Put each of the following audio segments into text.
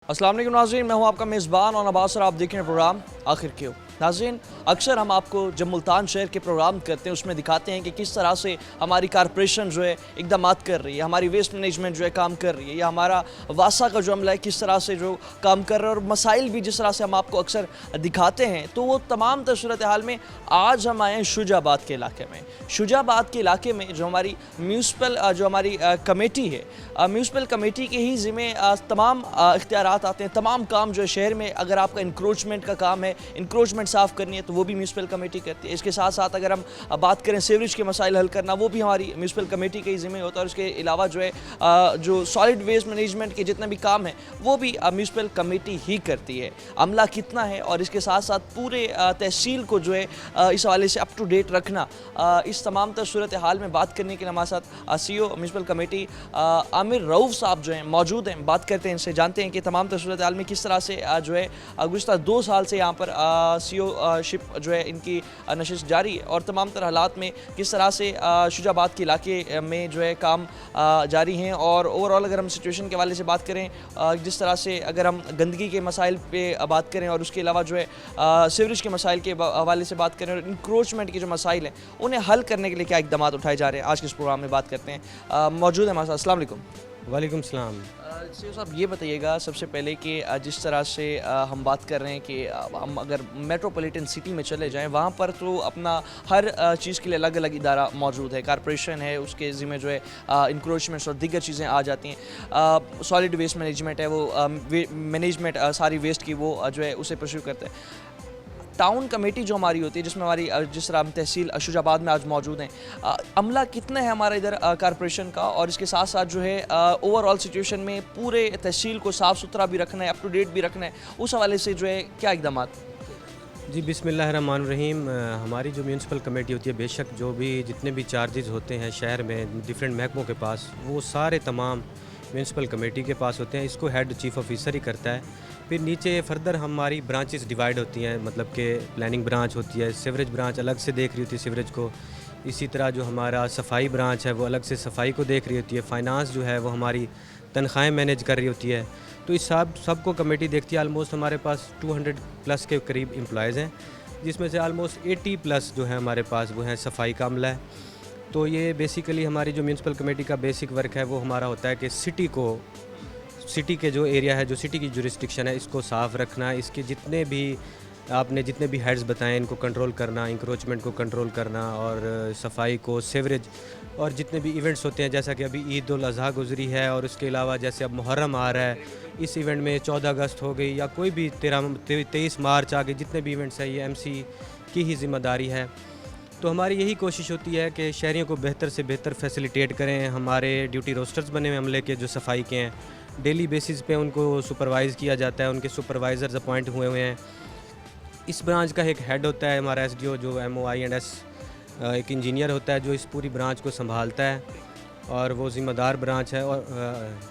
अस्सलाम वालेकुम नाज़रीन, मैं हूं आपका मेज़बान और अब्बास और आप देख रहे हैं प्रोग्राम आखिर क्यों। नाज़रीन, अक्सर हम आपको जब मुल्तान शहर के प्रोग्राम करते हैं उसमें दिखाते हैं कि किस तरह से हमारी कारपोरेशन जो है इकदामात कर रही है, हमारी वेस्ट मैनेजमेंट जो है काम कर रही है, या हमारा वासा का जो अमला है किस तरह से जो काम कर रहा है, और मसाइल भी जिस तरह से हम आपको अक्सर दिखाते हैं। तो वो तमाम सूरत हाल में आज हम आए हैं शुजाबाद के इलाके में। शुजाबाद के इलाके में जो हमारी म्यूनसिपल जो हमारी कमेटी है, म्यूनसिपल कमेटी के ही ज़िम्मे तमाम इख्तियारात आते हैं। तमाम काम जो है शहर में, अगर आपका इंक्रोचमेंट का काम है, इंक्रोचमेंट साफ़ करनी है, तो वो भी म्यूनसिपल कमेटी करती है। इसके साथ साथ अगर हम बात करें सीवरेज के मसाइल हल करना, वो भी हमारी म्यूनसिपल कमेटी के ही ज़िम्मे होता है। और इसके अलावा जो है जो सॉलिड वेस्ट मैनेजमेंट के जितने भी काम हैं वो भी म्यूनसिपल कमेटी ही करती है। अमला कितना है और इसके साथ साथ पूरे तहसील को जो है इस हवाले से अप टू डेट रखना, इस तमाम सूरत हाल में बात करने के लिए हमारे साथ CEO municipal committee Aamir Rauf साहब जो हैं मौजूद हैं। बात करते हैं इनसे, जानते हैं कि तमाम सूरत हाल में किस तरह से जो है गुज़श्ता 2 साल से यहाँ पर CEO शिप जो है इनकी नशिश जारी है, और तमाम तरह हालात में किस तरह से शुजाबाद के इलाके में जो है काम जारी हैं। और ओवरऑल अगर हम सिचुएशन के हवाले से बात करें, जिस तरह से अगर हम गंदगी के मसाइल पे बात करें और उसके अलावा जो है सीवरेज के मसाइल के हवाले से बात करें, और इंक्रोचमेंट के जो मसाइल हैं उन्हें हल करने के लिए क्या इक़दाम उठाए जा रहे हैं, आज के इस प्रोग्राम में बात करते हैं। मौजूद है हमारे साथ। अस्सलाम वालेकुम। वालेकुम सलाम। सीओ साहब, ये बताइएगा सबसे पहले कि जिस तरह से हम बात कर रहे हैं कि हम अगर मेट्रोपॉलिटन सिटी में चले जाएं, वहाँ पर तो अपना हर चीज़ के लिए अलग अलग इदारा मौजूद है, कारपोरेशन है, उसके ज़िम्मे जो है इंक्रोचमेंट्स और दीगर चीज़ें आ जाती हैं। सॉलिड वेस्ट मैनेजमेंट है, वो मैनेजमेंट सारी वेस्ट की वो जो है उसे परस्यू करते हैं। टाउन कमेटी जो हमारी होती है, जिसमें हमारी जिस तरह हम तहसील शुजाबाद में आज मौजूद हैं, अमला कितना है हमारा इधर कारपोरेशन का, और इसके साथ साथ जो है ओवरऑल सिचुएशन में पूरे तहसील को साफ़ सुथरा भी रखना है, अप टू डेट भी रखना है, उस हवाले से जो है क्या इक़दाम? जी बिस्मिल्लाहिर्रहमानिर्रहीम। हमारी जो म्यूनसिपल कमेटी होती है, बेशक जो भी जितने भी चार्जेस होते हैं शहर में डिफरेंट महकमों के पास, वो सारे तमाम म्यूनसिपल कमेटी के पास होते हैं। इसको हेड चीफ ऑफिसर ही करता है। फिर नीचे फर्दर हमारी ब्रांचेस डिवाइड होती हैं, मतलब कि प्लानिंग ब्रांच होती है, सीवरेज ब्रांच अलग से देख रही होती है सीवरेज को। इसी तरह जो हमारा सफाई ब्रांच है वो अलग से सफाई को देख रही होती है। फाइनेंस जो है वो हमारी तनख्वाहें मैनेज कर रही होती है। तो इस सबको कमेटी देखती है। आलमोस्ट हमारे पास 200 प्लस के करीब एम्प्लॉयज़ हैं, जिसमें से आलमोस्ट 80 प्लस जो है हमारे पास वो है सफाई का अमला है। तो ये बेसिकली हमारी जो म्यूनसिपल कमेटी का बेसिक वर्क है वो हमारा होता है कि सिटी के जो एरिया है, जो सिटी की जुरिस्डिक्शन है, इसको साफ़ रखना, इसके जितने भी हेड्स बताएं इनको कंट्रोल करना, इंक्रोचमेंट को कंट्रोल करना, और सफाई को, सीवरेज, और जितने भी इवेंट्स होते हैं, जैसा कि अभी ईद उल अज़हा गुजरी है, और उसके अलावा जैसे अब मुहर्रम आ रहा है, इस इवेंट में 14 अगस्त हो गई या कोई भी 23 मार्च आ गई, जितने भी इवेंट्स हैं ये MC की ही ज़िम्मेदारी है। तो हमारी यही कोशिश होती है कि शहरियों को बेहतर से बेहतर फैसिलिटेट करें। हमारे ड्यूटी रोस्टर्स बने हुए अमले के जो सफाई के हैं, डेली बेसिस पे उनको सुपरवाइज़ किया जाता है, उनके सुपरवाइज़र्स अपॉइंट हुए हुए हैं। इस ब्रांच का एक हेड होता है हमारा SDO, जो MOI&S एक इंजीनियर होता है जो इस पूरी ब्रांच को संभालता है, और वो ज़िम्मेदार ब्रांच है। और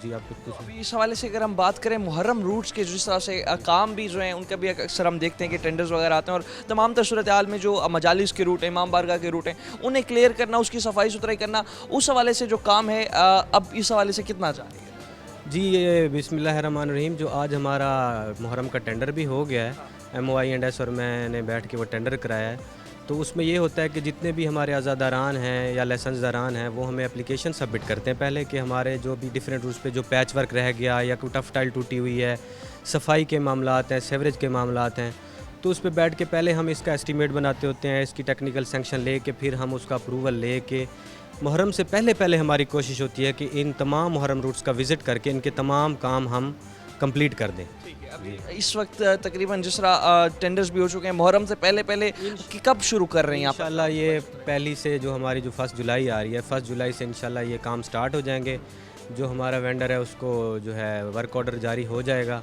जी आप कुछ अभी इस हवाले से अगर हम बात करें मुहर्रम रूट्स के, जिस तरह से काम भी जो हैं उनका भी अक्सर हम देखते हैं कि टेंडर्स वगैरह आते हैं, और तमाम सूरत हाल में जो मजालिस के रूट हैं, इमाम बारगाह के रूट हैं, उन्हें क्लियर करना, उसकी सफाई सुथराई करना, उस हवाले से जो काम है अब इस हवाले से कितना जा रही है? जी, ये बिस्मिल्लाहिर्रहमानिर्रहीम जो आज हमारा मुहर्रम का टेंडर भी हो गया है, MOI&S और मैंने बैठ के वो टेंडर कराया है। तो उसमें ये होता है कि जितने भी हमारे आज़ादारान हैं या लाइसेंसदारान हैं वो हमें एप्लीकेशन सबमिट करते हैं पहले, कि हमारे जो भी डिफरेंट रूट्स पे जो पैच वर्क रह गया या कोई टफ टाइल टूटी हुई है, सफाई के मामलात हैं, सीवरेज के मामलात हैं, तो उस पर बैठ के पहले हम इसका एस्टीमेट बनाते होते हैं, इसकी टेक्निकल सैंक्शन ले के फिर हम उसका अप्रूवल ले के मुहर्रम से पहले हमारी कोशिश होती है कि इन तमाम मुहर्रम रूट्स का विज़िट करके इनके तमाम काम हम कंप्लीट कर दें। इस वक्त तकरीबन जिस तरह टेंडर्स भी हो चुके हैं, मुहर्रम से पहले कि कब शुरू कर रहे हैं आप? इंशाल्लाह ये पहली से जो हमारी जो 1 जुलाई आ रही है, 1 जुलाई से इंशाल्लाह ये काम स्टार्ट हो जाएंगे। जो हमारा वेंडर है उसको जो है वर्क ऑर्डर जारी हो जाएगा,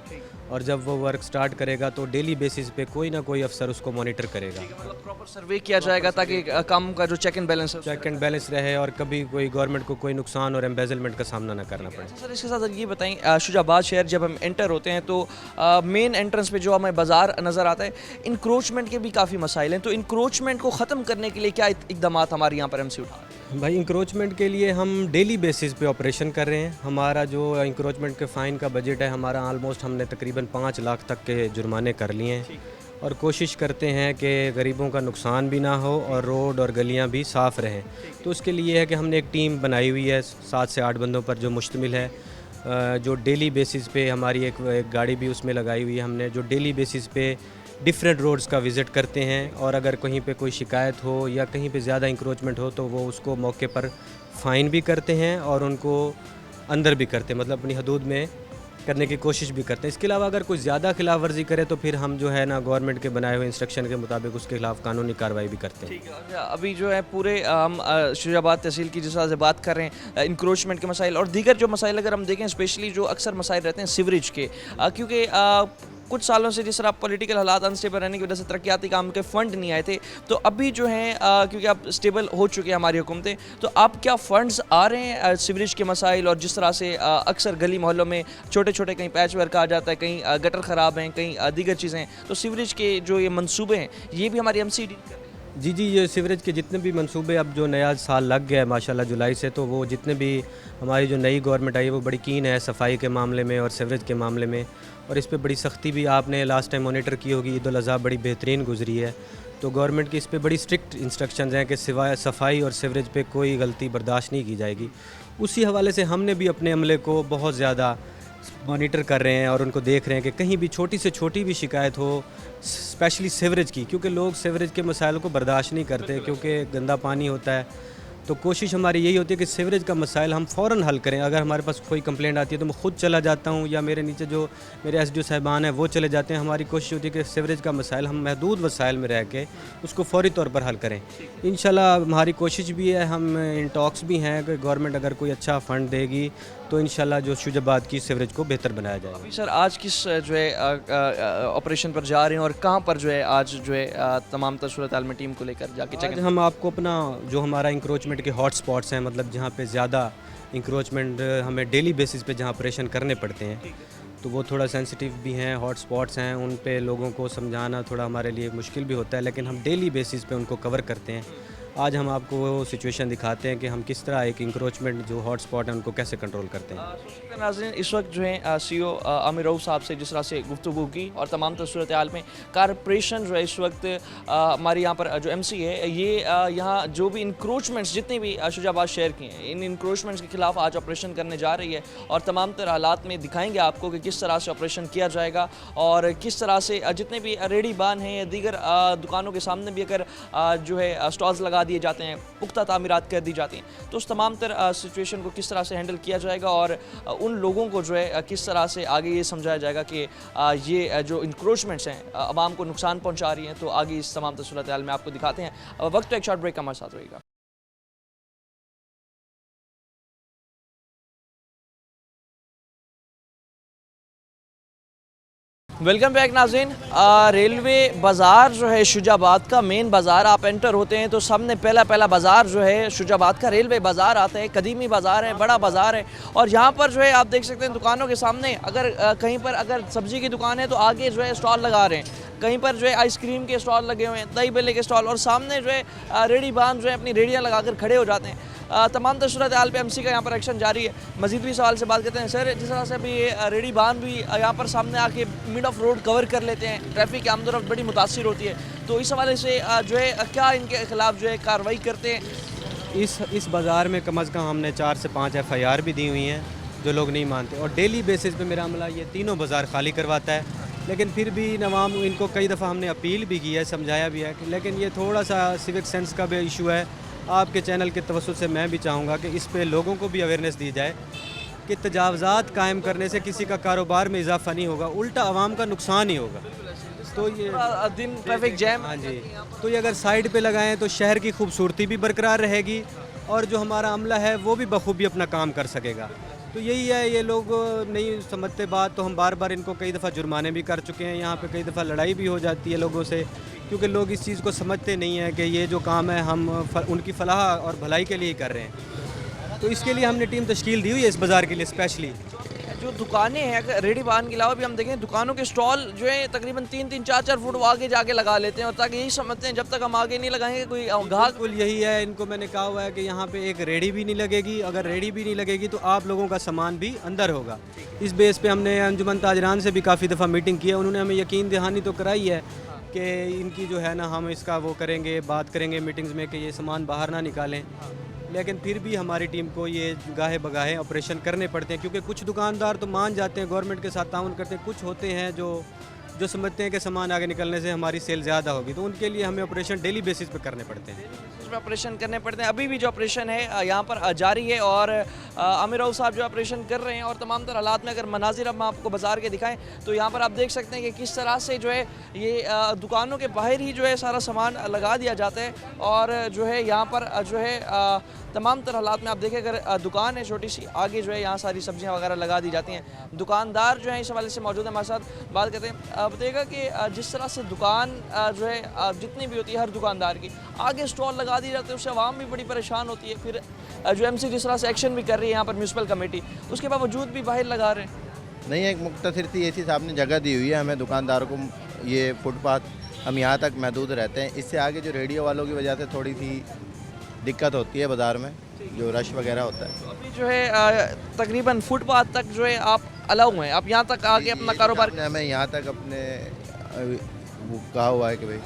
और जब वो वर्क स्टार्ट करेगा तो डेली बेसिस पे कोई ना कोई अफसर उसको मॉनिटर करेगा। मतलब प्रॉपर सर्वे किया जाएगा ताकि काम का जो चेक एंड बैलेंस रहे, और कभी कोई गवर्नमेंट को कोई नुकसान और एम्बेजलमेंट का सामना ना करना पड़े। सर, इसके साथ ये बताएं, शुजाबाद शहर जब हम एंटर होते हैं तो मेन एंट्रेंस पे जो हमें बाज़ार नज़र आता है, इंक्रोचमेंट के भी काफ़ी मसाइल हैं, तो इंक्रोचमेंट को ख़त्म करने के लिए क्या इक़दाम हमारे यहाँ पर MC उठा रहे हैं? भाई इंक्रोचमेंट के लिए हम डेली बेसिस पे ऑपरेशन कर रहे हैं। हमारा जो इंक्रोचमेंट के फ़ाइन का बजट है हमारा ऑलमोस्ट हमने तकरीबन 5 लाख तक के जुर्माने कर लिए हैं और कोशिश करते हैं कि गरीबों का नुकसान भी ना हो और रोड और गलियां भी साफ़ रहें। तो उसके लिए है कि हमने एक टीम बनाई हुई है 7 से 8 बंदों पर जो मुश्तमिल है, जो डेली बेसिस पे हमारी एक गाड़ी भी उसमें लगाई हुई है हमने, जो डेली बेसिस पे डिफरेंट रोड्स का विज़िट करते हैं और अगर कहीं पे कोई शिकायत हो या कहीं पे ज़्यादा इंक्रोचमेंट हो तो वो उसको मौके पर फ़ाइन भी करते हैं और उनको अंदर भी करते हैं, मतलब अपनी हदूद में करने की कोशिश भी करते हैं। इसके अलावा अगर कोई ज़्यादा खिलाफ वर्जी करे तो फिर हम जो है ना गवर्नमेंट के बनाए हुए इंस्ट्रक्शन के मुताबिक उसके खिलाफ कानूनी कार्रवाई भी करते हैं। ठीक है। अच्छा, अभी जो है पूरे हम शुजाबाद तहसील की जिस तरह से बात कर रहे हैं इंक्रोचमेंट के मसाइल और दीगर जो मसाइल अगर हम देखें स्पेशली जो अक्सर मसाइल रहते हैं सीवरेज के, क्योंकि कुछ सालों से जिस तरह पॉलिटिकल हालात अनस्टेबल रहने की वजह से तरक्याती काम के फंड नहीं आए थे, तो अभी जो हैं क्योंकि अब स्टेबल हो चुकी है हमारी हुकूमतें, तो अब क्या फंड्स आ रहे हैं सीवरेज के मसाइल और जिस तरह से अक्सर गली मोहल्लों में छोटे छोटे कहीं पैच वर्क आ जाता है, कहीं गटर ख़राब हैं, कहीं दीगर चीज़ें हैं, तो सीवरेज के जो ये मंसूबे हैं ये भी हमारी एमसी डील कर रही है। जी, ये सीवरेज के जितने भी मंसूबे अब जो नया साल लग गया है माशाल्लाह जुलाई से, तो वो जितने भी हमारी जो नई गवर्नमेंट आई है वो बड़ी कीन है सफाई के मामले में और सीवरेज के मामले में, और इस पे बड़ी सख्ती भी आपने लास्ट टाइम मॉनिटर की होगी। ईद उल अज़हा बड़ी बेहतरीन गुजरी है, तो गवर्नमेंट की इस पे बड़ी स्ट्रिक्ट इंस्ट्रक्शंस हैं कि सिवाय सफाई और सीवरेज पे कोई गलती बर्दाश्त नहीं की जाएगी। उसी हवाले से हमने भी अपने अमले को बहुत ज़्यादा मॉनिटर कर रहे हैं और उनको देख रहे हैं कि कहीं भी छोटी से छोटी भी शिकायत हो, स्पेशली सीवरेज की, क्योंकि लोग सीवरेज के मसाइलों को बर्दाश्त नहीं करते क्योंकि गंदा पानी होता है। तो कोशिश हमारी यही होती है कि सीवरेज का मसाइल हम फ़ौरन हल करें। अगर हमारे पास कोई कंप्लेंट आती है तो मैं ख़ुद चला जाता हूँ या मेरे नीचे जो मेरे एसडीओ साहिबान हैं वो चले जाते हैं। हमारी कोशिश होती है कि सीवरेज का मसाइल हम महदूद वसाइल में रह के उसको फौरी तौर पर हल करें। इंशाल्लाह हमारी कोशिश भी है, हम इन टॉक्स भी हैं कि गवर्नमेंट अगर कोई अच्छा फ़ंड देगी तो इंशाल्लाह जो शुजाबाद की सीवरेज को बेहतर बनाया जाएगा। अभी सर आज किस जो है ऑपरेशन पर जा रहे हैं और कहाँ पर जो है आज जो है तमाम सूरत हाल में टीम को लेकर जाके आज चेक हम आपको अपना जो हमारा इंक्रोचमेंट के हॉट स्पॉट्स हैं, मतलब जहाँ पे ज़्यादा इंक्रोचमेंट हमें डेली बेसिस पे जहाँ ऑपरेशन करने पड़ते हैं, तो वो थोड़ा सेंसिटिव भी हैं, हॉट स्पॉट्स हैं, उन पे लोगों को समझाना थोड़ा हमारे लिए मुश्किल भी होता है, लेकिन हम डेली बेसिस पे उनको कवर करते हैं। आज हम आपको वो सिचुएशन दिखाते हैं कि हम किस तरह एक इंक्रोचमेंट जो हॉट स्पॉट है उनको कैसे कंट्रोल करते हैं। नाज़रीन, इस वक्त जो है सीईओ आमिर रऊफ साहब से जिस तरह से गुफ्तगू की और तमाम सूरत हाल में कारपोरेशन जो है इस वक्त हमारे यहाँ पर जो एमसी है ये यहाँ जो भी इंक्रोचमेंट्स जितने भी शुजाबाद शहर की हैं, इन इंक्रोचमेंट्स के खिलाफ आज ऑपरेशन करने जा रही है और तमाम तरह हालात में दिखाएंगे आपको कि किस तरह से ऑपरेशन किया जाएगा और किस तरह से जितने भी रेडी बान हैं या दीगर दुकानों के सामने भी अगर जो है स्टॉल्स लगा दिए जाते हैं, पुख्ता तामीरात कर दी जाती हैं, तो उस तमाम तरह सिचुएशन को किस तरह से हैंडल किया जाएगा और उन लोगों को जो है किस तरह से आगे ये समझाया जाएगा कि ये जो इंक्रोचमेंट्स हैं आवाम को नुकसान पहुंचा रही हैं, तो आगे इस तमाम सूरत हाल में आपको दिखाते हैं। वक्त तो एक शॉर्ट ब्रेक का हमारे साथ रहेगा। वेलकम बैक नाज़रीन। रेलवे बाज़ार जो है शुजाबाद का मेन बाज़ार, आप एंटर होते हैं तो सामने पहला बाज़ार जो है शुजाबाद का रेलवे बाज़ार आता है। कदीमी बाज़ार है, बड़ा बाज़ार है और यहाँ पर जो है आप देख सकते हैं दुकानों के सामने अगर कहीं पर अगर सब्ज़ी की दुकान है तो आगे जो है स्टॉल लगा रहे हैं, कहीं पर जो है आइसक्रीम के स्टॉल लगे हुए हैं, दही बल्ले के स्टॉल और सामने जो है रेडी बान जो है अपनी रेडियाँ लगा कर खड़े हो जाते हैं। तमाम सूरत हाल पे एमसी का यहाँ पर एक्शन जारी है। मजीद भी सवाल से बात करते हैं। सर, जिस तरह से अभी रेडी बान भी यहाँ पर सामने आके मिड ऑफ रोड कवर कर लेते हैं, ट्रैफिक की आमदोरफ्त बड़ी मुतासिर होती है, तो इस हवाले से जो है क्या इनके खिलाफ जो है कार्रवाई करते हैं? इस बाज़ार में कम अज़ कम हमने 4 से 5 FIR भी दी हुई हैं जो लोग नहीं मानते, और डेली बेसिस पे मेरा अमला ये तीनों बाज़ार खाली करवाता है, लेकिन फिर भी नवाम इनको कई दफ़ा हमने अपील भी की है, समझाया भी है, लेकिन ये थोड़ा सा सिविक सेंस का भी इशू है। आपके चैनल के तवज्जुह से मैं भी चाहूँगा कि इस पे लोगों को भी अवेयरनेस दी जाए कि तजावज़ात कायम करने से किसी का कारोबार में इजाफा नहीं होगा, उल्टा आवाम का नुकसान ही होगा। तो ये दिन ट्रैफिक जैम, हाँ जी, तो ये अगर साइड पे लगाएं तो शहर की खूबसूरती भी बरकरार रहेगी और जो हमारा अमला है वो भी बखूबी अपना काम कर सकेगा। तो यही है, ये लोग नहीं समझते बात, तो हम बार बार इनको कई दफ़ा जुर्माने भी कर चुके हैं। यहाँ पे कई दफ़ा लड़ाई भी हो जाती है लोगों से, क्योंकि लोग इस चीज़ को समझते नहीं हैं कि ये जो काम है हम उनकी फलाह और भलाई के लिए कर रहे हैं। तो इसके लिए हमने टीम तश्कील दी हुई है इस बाज़ार के लिए स्पेशली। जो दुकानें हैं, अगर रेडी बान के अलावा भी हम देखें दुकानों के स्टॉल जो है तकरीबन 3-3 4-4 फुट वो आगे जाके लगा लेते हैं, और ताकि यही समझते हैं जब तक हम आगे नहीं लगाएंगे कोई ग्राहक। बिल्कुल यही है, इनको मैंने कहा हुआ है कि यहाँ पे एक रेडी भी नहीं लगेगी, अगर रेडी भी नहीं लगेगी तो आप लोगों का सामान भी अंदर होगा। इस बेस पे हमने अंजुमन ताजरान से भी काफ़ी दफ़ा मीटिंग की है, उन्होंने हमें यकीन दहानी तो कराई है कि इनकी जो है ना हम इसका वो करेंगे, बात करेंगे मीटिंग्स में कि ये सामान बाहर ना निकालें। लेकिन फिर भी हमारी टीम को ये गाहे बगाहे ऑपरेशन करने पड़ते हैं, क्योंकि कुछ दुकानदार तो मान जाते हैं, गवर्नमेंट के साथ ताउन करते हैं, कुछ होते हैं जो समझते हैं कि सामान आगे निकलने से हमारी सेल ज़्यादा होगी, तो उनके लिए हमें ऑपरेशन डेली बेसिस पे करने पड़ते हैं। इसमें ऑपरेशन करने पड़ते हैं। अभी भी जो ऑपरेशन है यहाँ पर जारी है, और आमिर राव साहब जो ऑपरेशन कर रहे हैं, और तमाम तर हालात में अगर मनाजिर हम आपको बाज़ार के दिखाएं तो यहाँ पर आप देख सकते हैं कि किस तरह से जो है ये दुकानों के बाहर ही जो है सारा सामान लगा दिया जाता है, और जो है यहाँ पर जो है तमाम तर हालात में आप देखें, अगर दुकान है छोटी सी, आगे जो है यहाँ सारी सब्जियाँ वगैरह लगा दी जाती हैं। दुकानदार जो है इस हवाले से मौजूद है, हमारे साथ बात करते हैं। बताइएगा कि जिस तरह से दुकान जो है जितनी भी होती है हर दुकानदार की आगे स्टॉल लगा दी जाती है, उससे आवाम भी बड़ी परेशान होती है। फिर जो एमसी जिस तरह से एक्शन भी कर रही है यहाँ पर म्यूनसिपल कमेटी, उसके बावजूद भी बाहर लगा रहे हैं। नहीं, एक मुख्तसर सी एसी साहब ने जगह दी हुई है हमें दुकानदारों को, ये फुटपाथ हम यहाँ तक महदूद रहते हैं। इससे आगे जो रेडियो वालों की वजह से थोड़ी सी दिक्कत होती है बाज़ार में, जो रश वगैरह होता है। तो अभी जो है तकरीबन फुटपाथ तक जो है आप अलाउ हैं, आप यहाँ तक आके अपना कारोबार। हमें यहाँ तक अपने वो कहा हुआ है कि भाई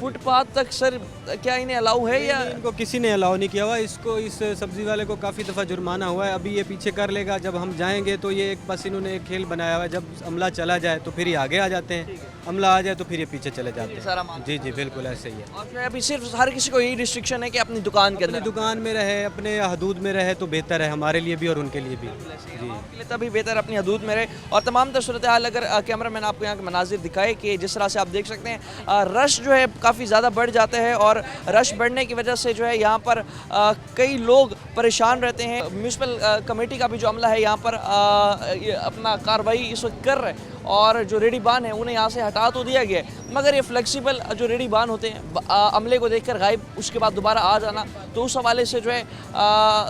फुटपाथ तक सर क्या इन्हें अलाउ है या इनको किसी ने अलाउ नहीं किया हुआ। इसको इस सब्जी वाले को काफ़ी दफ़ा जुर्माना हुआ है, अभी ये पीछे कर लेगा। जब हम जाएंगे तो ये एक बस इन्होंने एक खेल बनाया हुआ है, जब अमला चला जाए तो फिर ये आगे आ जाते हैं, अमला आ जाए तो फिर ये पीछे चले जाते हैं। सारा मामला। जी जी बिल्कुल ऐसे ही है। और जो है अभी सिर्फ हर किसी को यही रिस्ट्रिक्शन है कि अपनी दुकान के अपनी अंदर दुकान में रहे, अपने हदूद में रहे तो बेहतर है हमारे लिए भी और उनके लिए भी। जी के लिए तभी बेहतर अपनी हदूद में रहे। और तमाम तर सूरत हाल अगर कैमरा मैन आपको यहाँ के मनाजिर दिखाए कि जिस तरह से आप देख सकते हैं रश जो है काफ़ी ज़्यादा बढ़ जाता है, और रश बढ़ने की वजह से जो है यहाँ पर कई लोग परेशान रहते हैं। म्यूनसिपल कमेटी का भी जो अमला है यहाँ पर ये अपना कार्रवाई इस वक्त कर रहे हैं, और जो रेडी बान है उन्हें यहाँ से हटा तो दिया गया है, मगर ये फ्लेक्सिबल जो रेडी बान होते हैं अमले को देखकर गायब, उसके बाद दोबारा आ जाना, तो उस हवाले से जो है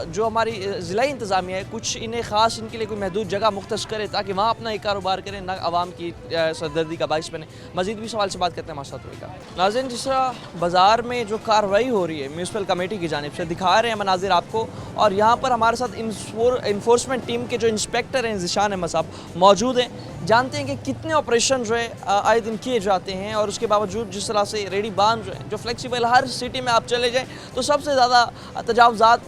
जो हमारी ज़िलाई इंतज़ामिया है कुछ इन्हें ख़ास इनके लिए कोई महदूद जगह मुख्तस करे ताकि वहाँ अपना एक कारोबार करें, ना आवाम की सरदर्दी का बाइस बने। मज़ीद भी सवाल से बात करते हैं हमारे साथ होगा। नाज़रीन, जिस तरह बाज़ार में जो कार्रवाई हो रही है म्यूनसिपल कमेटी की जानिब से, दिखा रहे हैं मनाजिर आपको, और यहाँ पर हमारे साथ इन्फोर्समेंट टीम के जो इंस्पेक्टर हैं ज़िशान अहमद साहब मौजूद हैं, जानते हैं कि कितने ऑपरेशन जो है आए दिन किए जाते हैं, और उसके बावजूद जिस तरह से रेडी बान जो है जो फ्लेक्सिबल, हर सिटी में आप चले जाएं तो सबसे ज़्यादा तजावज़ात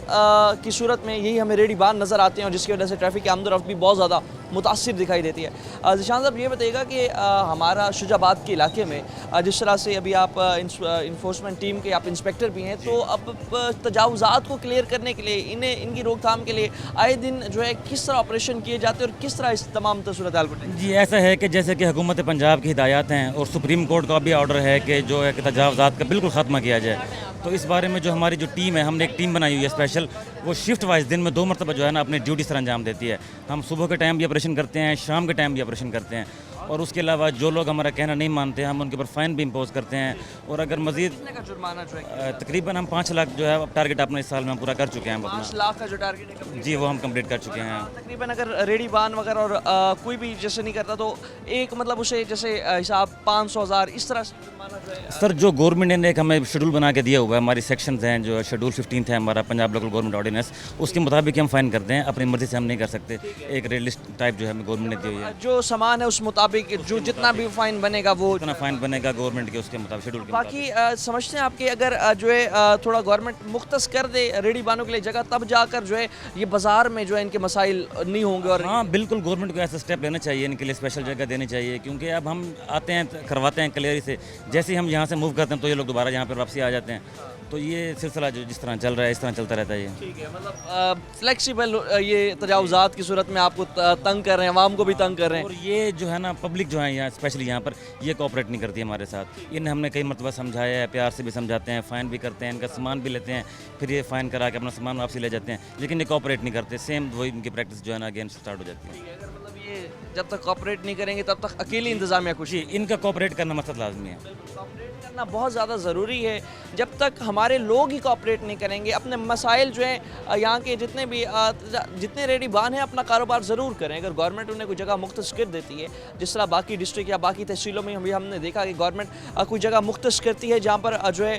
की सूरत में यही हमें रेडी बान नज़र आते हैं, और जिसकी वजह से ट्रैफिक की आमद रफ्त भी बहुत ज़्यादा मुतासिर दिखाई देती है। ज़िशान साहब, ये बताइएगा कि हमारा शुजाबाद के इलाके में जिस तरह से अभी आप इन्फोर्समेंट टीम के आप इंस्पेक्टर भी हैं, तो अब तजावज़ात को क्लियर करने के लिए, इनकी रोकथाम के लिए आए दिन जो है किस तरह ऑपरेशन किए जाते हैं और किस तरह इस तमाम सूरत हाल को? जी, ऐसा है कि जैसे कि हुकूमत पंजाब की हिदायत हैं और सुप्रीम कोर्ट का भी ऑर्डर है कि जो है कि तजावज़ात का बिल्कुल ख़त्मा किया जाए, तो इस बारे में जो हमारी जो टीम है, हमने एक टीम बनाई हुई है स्पेशल, वो शिफ्ट वाइज दिन में 2 मरतबा जो है ना अपनी ड्यूटी सर अंजाम देती है। हम सुबह के टाइम भी ऑपरेशन करते हैं, शाम के टाइम भी ऑपरेशन करते हैं, और उसके अलावा जो लोग हमारा कहना नहीं मानते हम उनके ऊपर फ़ाइन भी इम्पोज करते हैं। और अगर मज़ीद जुर्माना जो है तकरीबन हम 5 लाख जो है टारगेट अपने इस साल में हम पूरा कर चुके हैं। 5 लाख का जो टारगेट है जी वो हम कंप्लीट कर चुके हैं तकरीबन। अगर रेडी बान वगैरह और कोई भी जैसे नहीं करता तो एक मतलब उसे जैसे हिसाब 500,000 इस तरह से जुर्माना जो है। सर, जो गवर्नमेंट ने एक हमें शेड्यूल बना के दिया हुआ है, हमारी सेक्शंस हैं, जो शेड्यूल 15 है हमारा पंजाब लोकल गवर्नमेंट ऑर्डिनेंस, उसके मुताबिक हम फ़ाइन करते हैं, अपनी मर्ज़ी से हम नहीं कर सकते। एक रेड लिस्ट टाइप जो है हमें गवर्नमेंट ने दी हुई है, जो सामान है उस मुताबिक जो जितना भी फाइन बनेगा वो उतना फ़ाइन बनेगा गवर्नमेंट के उसके मुताबिक शेड्यूल के बाकी समझते हैं आपके अगर जो है थोड़ा गवर्नमेंट मुख्तस कर दे रेडी बानों के लिए जगह, तब जाकर जो है ये बाज़ार में जो है इनके मसाइल नहीं होंगे। और हाँ बिल्कुल, गवर्नमेंट को ऐसा स्टेप लेना चाहिए, इनके लिए स्पेशल जगह देनी चाहिए, क्योंकि अब हम आते हैं करवाते हैं क्लियरी से, जैसे ही हम यहाँ से मूव करते हैं तो ये लोग दोबारा यहाँ पर वापसी आ जाते हैं, तो ये सिलसिला जो जिस तरह चल रहा है इस तरह चलता रहता है। ये ठीक है, मतलब फ्लेक्सिबल ये तजावुज़ात की सूरत में आपको तंग कर रहे हैं, आवाम को भी तंग कर रहे हैं। और ये जो है ना पब्लिक जो है यहाँ स्पेशली यहाँ पर ये कोऑपरेट नहीं करती हमारे साथ। इन्हें हमने कई मरतबा समझाया है, प्यार से भी समझाते हैं, फ़ाइन भी करते हैं, इनका सामान भी लेते हैं, फिर ये फ़ाइन करा के अपना सामान वापसी ले जाते हैं, लेकिन ये कोऑपरेट नहीं करते। सेम वही इनकी प्रैक्टिस जो है ना अगेन स्टार्ट हो जाती है। अगर मतलब ये जब तक कोऑपरेट नहीं करेंगे तब तक अकेली इंतज़ामिया कुछ जी, इनका कोऑपरेट करना मकसद लाजमी है। कोऑपरेट करना बहुत ज़्यादा ज़रूरी है। जब तक हमारे लोग ही कोऑपरेट नहीं करेंगे, अपने मसाइल जो हैं यहाँ के जितने रेडी बान हैं अपना कारोबार ज़रूर करें। अगर गवर्नमेंट उन्हें कोई जगह मुख्तस कर देती है, जिस तरह बाकी डिस्ट्रिक्ट या बाकी तहसीलों में भी हमने देखा कि गवर्नमेंट कोई जगह मुख्तस करती है जहाँ पर जो है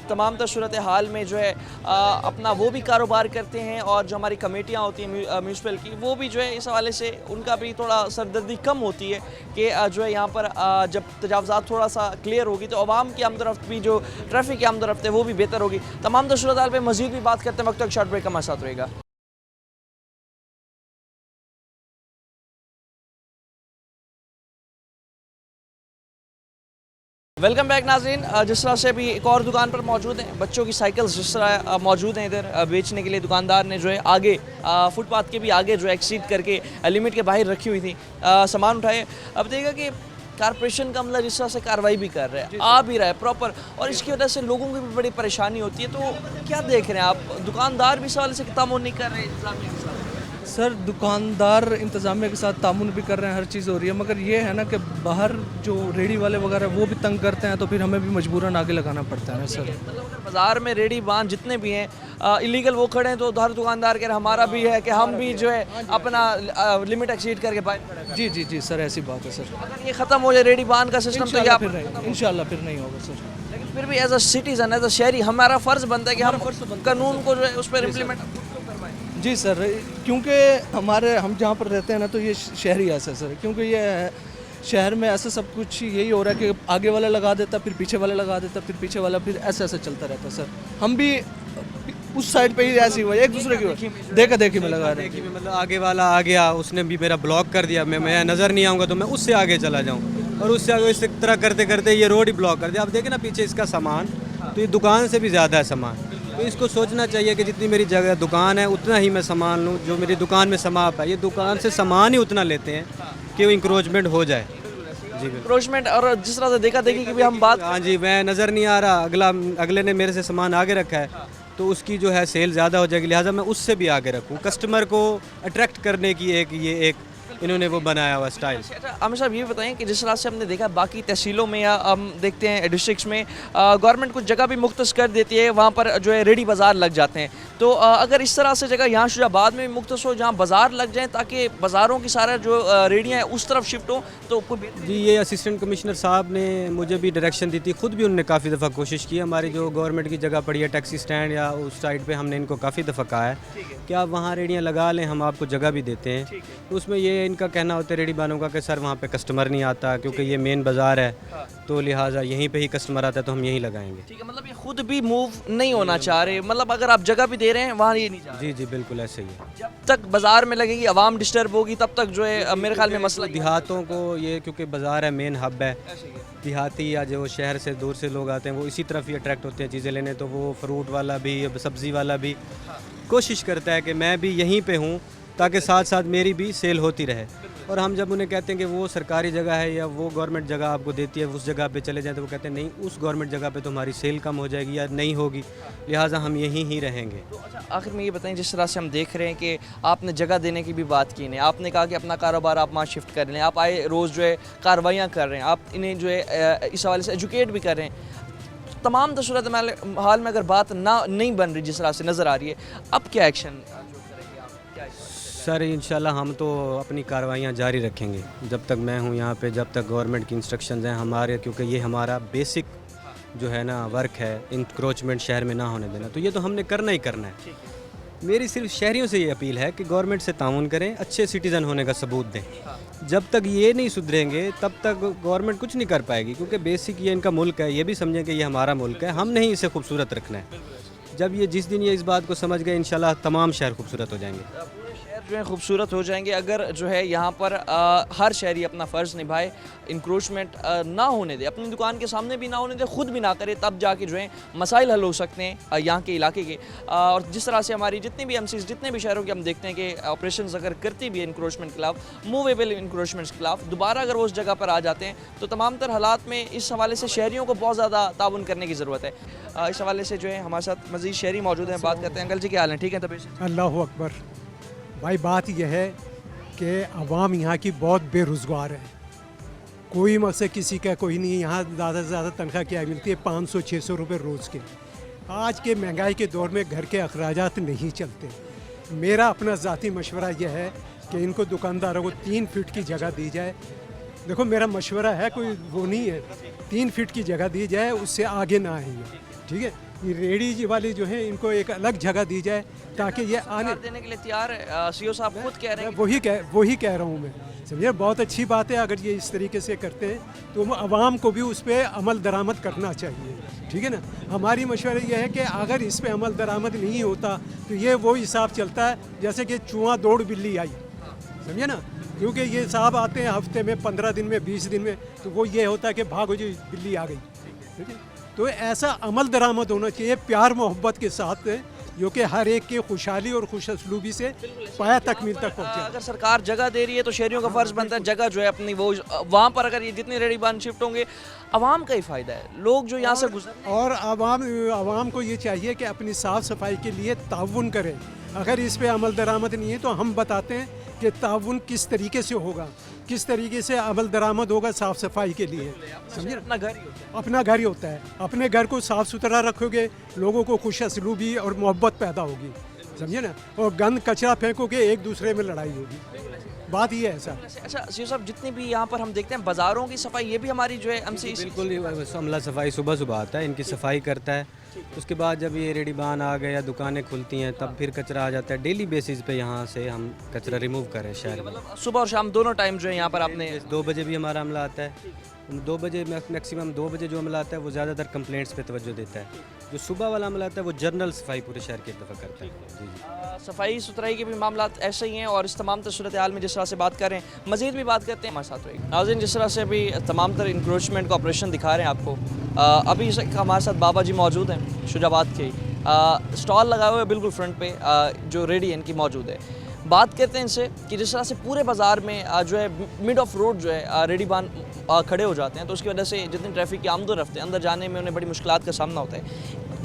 तमाम तर सूरत हाल में जो है अपना वो भी कारोबार करते हैं, और जो हमारी कमेटियाँ होती हैं म्यूनसिपल की, वो भी जो है इस हवाले से उनका भी थोड़ा सरदर्दी कम होती है कि जो है यहाँ पर जब तजावज़ात थोड़ा सा क्लियर होगी तो आवाम की आमदोरफ्त भी, जो ट्रैफिक की आमदोरफ्त है वो भी बेहतर होगी। तमाम तर सूरत हाल पर मज़ीद भी बात करते हैं वक्त तक शॉर्ट ब्रेक हमारे साथ रहेगा। वेलकम बैक नाज़रीन। जिस तरह से अभी एक और दुकान पर मौजूद हैं, बच्चों की साइकिल्स जिस तरह मौजूद हैं इधर बेचने के लिए, दुकानदार ने जो है आगे फुटपाथ के भी आगे जो है एक्सीड करके लिमिट के बाहर रखी हुई थी सामान उठाए। अब देखा कि कारपोरेशन का अमला जिस तरह से कार्रवाई भी कर रहा है, आ भी रहा है प्रॉपर, और इसकी वजह से लोगों की भी बड़ी परेशानी होती है। तो क्या देख रहे हैं आप, दुकानदार भी इस हवाले से तामुन नहीं कर रहे हैं इंतजामिया के साथ? सर दुकानदार इंतज़ामिया के साथ तामुन भी कर रहे हैं, हर चीज़ हो रही है, मगर ये है ना कि बाहर जो रेडी वाले वगैरह वो भी तंग करते हैं, तो फिर हमें भी मजबूरन आगे लगाना पड़ता है ना सर। मतलब अगर बाज़ार में रेडी बांध जितने भी हैं इलीगल वो खड़े हैं, तो हर दुकानदार कह रहे हमारा भी है कि हम भी जो है अपना लिमिट एक्सीड करके बाहर खड़े हैं। जी जी जी सर, ऐसी बात है सर। अगर ये ख़त्म हो जाए रेडी बांध का सिस्टम तो इंशाल्लाह फिर नहीं, इंशाल्लाह फिर नहीं होगा सर। लेकिन फिर भी as a citizen, as a शहरी हमारा फ़र्ज़ बनता है कि हम कानून को जो है उस पर इम्प्लीमेंट जी सर, क्योंकि हम जहाँ पर रहते हैं ना, तो ये शहरी ऐसा सर, क्योंकि ये शहर में ऐसा सब कुछ यही हो रहा है कि आगे वाला लगा देता, फिर पीछे वाला लगा देता, फिर पीछे वाला, फिर ऐसा चलता रहता सर। हम भी उस साइड पे ही ऐसी हुआ, एक दूसरे की देखा देखी में लगा रहे हैं। मतलब आगे वाला आ गया, उसने भी मेरा ब्लॉक कर दिया, मैं नज़र नहीं आऊँगा तो मैं उससे आगे चला जाऊँ, और उससे आगे इस तरह करते करते ये रोड ही ब्लॉक कर दिया। अब देखें ना पीछे इसका सामान, तो ये दुकान से भी ज़्यादा है सामान। तो इसको सोचना चाहिए कि जितनी मेरी जगह दुकान है उतना ही मैं सामान लूँ, जो मेरी दुकान में समाप है, ये दुकान से सामान ही उतना लेते हैं कि वो इंक्रोचमेंट हो जाए। जी इंक्रोचमेंट, और जिस तरह से देखा देखी कि भी हम बात, हाँ जी, मैं नज़र नहीं आ रहा, अगले ने मेरे से सामान आगे रखा है, तो उसकी जो है सेल ज़्यादा हो जाएगी, लिहाजा मैं उससे भी आगे रखूँ। कस्टमर को अट्रैक्ट करने की एक इन्होंने वो बनाया हुआ स्टाइल। आमिर साहब ये बताएं कि जिस तरह से हमने देखा बाकी तहसीलों में या हम देखते हैं डिस्ट्रिक्ट्स में गवर्नमेंट कुछ जगह भी मुख्तस कर देती है, वहाँ पर जो है रेडी बाज़ार लग जाते हैं। तो अगर इस तरह से जगह यहाँ शुजाबाद में भी मुख्तस हो जहाँ बाज़ार लग जाएँ, ताकि बाज़ारों की सारा जो रेडियाँ हैं उस तरफ शिफ्ट हो, तो जी ये असिस्टेंट कमिश्नर साहब ने मुझे भी डायरेक्शन दी थी, ख़ुद भी उन्होंने काफ़ी दफ़ा कोशिश की। हमारी जो गवर्नमेंट की जगह पड़ी है टैक्सी स्टैंड या उस साइड पे, हमने इनको काफ़ी दफ़ा कहा है कि आप वहाँ रेडियाँ लगा लें, हम आपको जगह भी देते हैं। तो उसमें ये इनका कहना होता है रेडी बानों का कि सर वहाँ पे कस्टमर नहीं आता, क्योंकि ये मेन बाज़ार है, तो लिहाजा यहीं पे ही कस्टमर आता है, तो हम यहीं लगाएंगे। ठीक है, मतलब ये खुद भी मूव नहीं होना चाह रहे, मतलब अगर आप जगह भी दे रहे हैं वहाँ ये नहीं चाह रहे। जी जी बिल्कुल ऐसे ही है। जब तक बाज़ार में लगेगी, आवाम डिस्टर्ब होगी, तब तक जो है मेरे ख्याल में मसला देहातों को ये, क्योंकि बाज़ार है, मेन हब है, देहाती या जो शहर से दूर से लोग आते हैं वो इसी तरफ ही अट्रैक्ट होते हैं चीज़ें लेने। तो वो फ्रूट वाला भी, सब्ज़ी वाला भी कोशिश करता है कि मैं भी यहीं पे हूँ, ताकि साथ साथ मेरी भी सेल होती रहे। और हम जब उन्हें कहते हैं कि वो सरकारी जगह है या वो गवर्नमेंट जगह आपको देती है, उस जगह पे चले जाएं, तो वो कहते हैं नहीं, उस गवर्नमेंट जगह पे तो हमारी सेल कम हो जाएगी या नहीं होगी, लिहाजा हम यहीं ही रहेंगे। तो अच्छा, आखिर में ये बताएं, जिस तरह से हम देख रहे हैं कि आपने जगह देने की भी बात की नहीं, आपने कहा कि अपना कारोबार आप वहाँ शिफ्ट कर लें, आप आए रोज़ जो है कार्रवाइयाँ कर रहे हैं, आप इन्हें जो है इस हवाले से एजुकेट भी कर रहे हैं, तमाम सूरत हाल में अगर बात नहीं बन रही जिस तरह से नज़र आ रही है, अब क्या एक्शन सर? इंशाल्लाह हम तो अपनी कार्रवाइयाँ जारी रखेंगे जब तक मैं हूँ यहाँ पे, जब तक गवर्नमेंट की इंस्ट्रक्शंस हैं हमारे, क्योंकि ये हमारा बेसिक जो है ना वर्क है, इंक्रोचमेंट शहर में ना होने देना, तो ये तो हमने करना ही करना है। मेरी सिर्फ शहरियों से ये अपील है कि गवर्नमेंट से ताउन करें, अच्छे सिटीज़न होने का सबूत दें। जब तक ये नहीं सुधरेंगे तब तक गवर्नमेंट कुछ नहीं कर पाएगी, क्योंकि बेसिक ये इनका मुल्क है, ये भी समझें कि ये हमारा मुल्क है, हम नहीं इसे खूबसूरत रखना है। जब ये जिस दिन ये इस बात को समझ गए, इंशाल्लाह तमाम शहर खूबसूरत हो जाएंगे, जो है खूबसूरत हो जाएंगे। अगर जो है यहाँ पर हर शहरी अपना फ़र्ज़ निभाए, इंक्रोचमेंट ना होने दे, अपनी दुकान के सामने भी ना होने दे, ख़ुद भी ना करे, तब जाके जो है मसाइल हल हो सकते हैं यहाँ के इलाके के। और जिस तरह से हमारी जितनी भी एमसीज़, जितने भी शहरों के हम देखते हैं कि ऑपरेशन अगर करती भी है इंक्रोचमेंट के खिलाफ, मूवेबल इंक्रोचमेंट के खिलाफ, दोबारा अगर वो उस जगह पर आ जाते हैं, तो तमाम तर हालात में इस हवाले से शहरियों को बहुत ज़्यादा ताउन करने की ज़रूरत है। इस हवाले से जो है हमारे साथ मज़ीद शहरी मौजूद हैं, बात करते हैं। अंकल जी क्या हाल है? ठीक है तभी? अल्लाह अकबर। भाई बात यह है कि अवाम यहाँ की बहुत बेरोज़गार है, कोई मकसद किसी का कोई नहीं। यहाँ ज़्यादा से ज़्यादा तनख्वाह क्या मिलती है, 500-600 रुपये रोज़ के। आज के महंगाई के दौर में घर के अखराजात नहीं चलते। मेरा अपना ज़ाती मशवरा यह है कि इनको दुकानदारों को 3 फीट की जगह दी जाए। देखो मेरा मशवरा है, कोई वो नहीं है, 3 फीट की जगह दी जाए, उससे आगे ना आएंगे। ठीक है, ये रेडी वाले जो हैं इनको एक अलग जगह दी जाए ताकि ये आने देने के लिए तैयार है। सीओ साहब खुद कह रहे हैं वही कह रहा हूँ मैं। समझिए, बहुत अच्छी बात है अगर ये इस तरीके से करते हैं तो आवाम को भी उस पर अमल दरामद करना चाहिए। ठीक है ना, हमारी मशवरा ये है कि अगर इस पर अमल दरामद नहीं होता तो ये वो हिसाब चलता है जैसे कि चूहा दौड़ बिल्ली आई। समझिए ना, क्योंकि ये साहब आते हैं हफ्ते में, 15 दिन में, 20 दिन में, तो वो ये होता है कि भागो जी बिल्ली आ गई। ठीक है, तो ऐसा अमल दरामद होना चाहिए प्यार मोहब्बत के साथ, जो कि हर एक के खुशहाली और खुशअसलूबी से पाया तकमील तक पहुँचे। अगर सरकार जगह दे रही है तो शहरियों का फर्ज बनता है जगह जो है अपनी वो वहाँ पर अगर ये जितनी रेडी बांध शिफ्ट होंगे आवाम का ही फ़ायदा है। लोग जो यहाँ से गुजर और आवाम को ये चाहिए कि अपनी साफ़ सफाई के लिए ताउन करें। अगर इस पे अमल दरामद नहीं है तो हम बताते हैं कि ताउन किस तरीके से होगा, किस तरीके से अमल दरामद होगा साफ़ सफाई के लिए। समझिए, अपना घर ही होता है। अपना घर ही होता है। अपने घर को साफ़ सुथरा रखोगे, लोगों को खुशअसलूबी और मोहब्बत पैदा होगी। समझिए ना, और गंद कचरा फेंकोगे एक दूसरे में लड़ाई होगी। बात ये है सर। अच्छा सीओ साहब, जितनी भी यहाँ पर हम देखते हैं बाज़ारों की सफाई, ये भी हमारी जो है एमसी बिल्कुल ही अमला सफाई सुबह आता है, इनकी सफाई करता है। उसके बाद जब ये रेडीबान आ गए या दुकानें खुलती हैं तब फिर कचरा आ जाता है। डेली बेसिस पे यहाँ से हम कचरा रिमूव करें शहर में। सुबह और शाम दोनों टाइम जो है यहाँ पर आपने 2 बजे भी हमारा अमला आता है। 2 बजे मैक्सिमम 2 बजे जो अमला आता है वो ज़्यादातर कंप्लेंट्स पे तवज्जो देता है। जो सुबह वाला अमला आता है वो जनरल सफाई पूरे शहर की दफ़ा करता है। जी जी, सफाई सुथराई के भी मामला ऐसे ही हैं और इस तमाम सूरत हाल में जिस तरह से बात करें, मज़ीद भी बात करते हैं हमारे साथ। एक नाज़रीन, जिस तरह से अभी तमाम तर इंक्रोचमेंट का ऑपरेशन दिखा रहे हैं आपको, अभी हमारे साथ बाबा जी मौजूद हैं शुजाबाद के। स्टॉल लगाए हुए बिल्कुल फ्रंट पे जो रेडी है इनकी मौजूद है। बात करते हैं इनसे कि जिस तरह से पूरे बाज़ार में जो है मिड ऑफ रोड जो है रेडी बान खड़े हो जाते हैं, तो उसकी वजह से जितनी ट्रैफिक की आमद रफ्त है अंदर जाने में उन्हें बड़ी मुश्किलात का सामना होता है।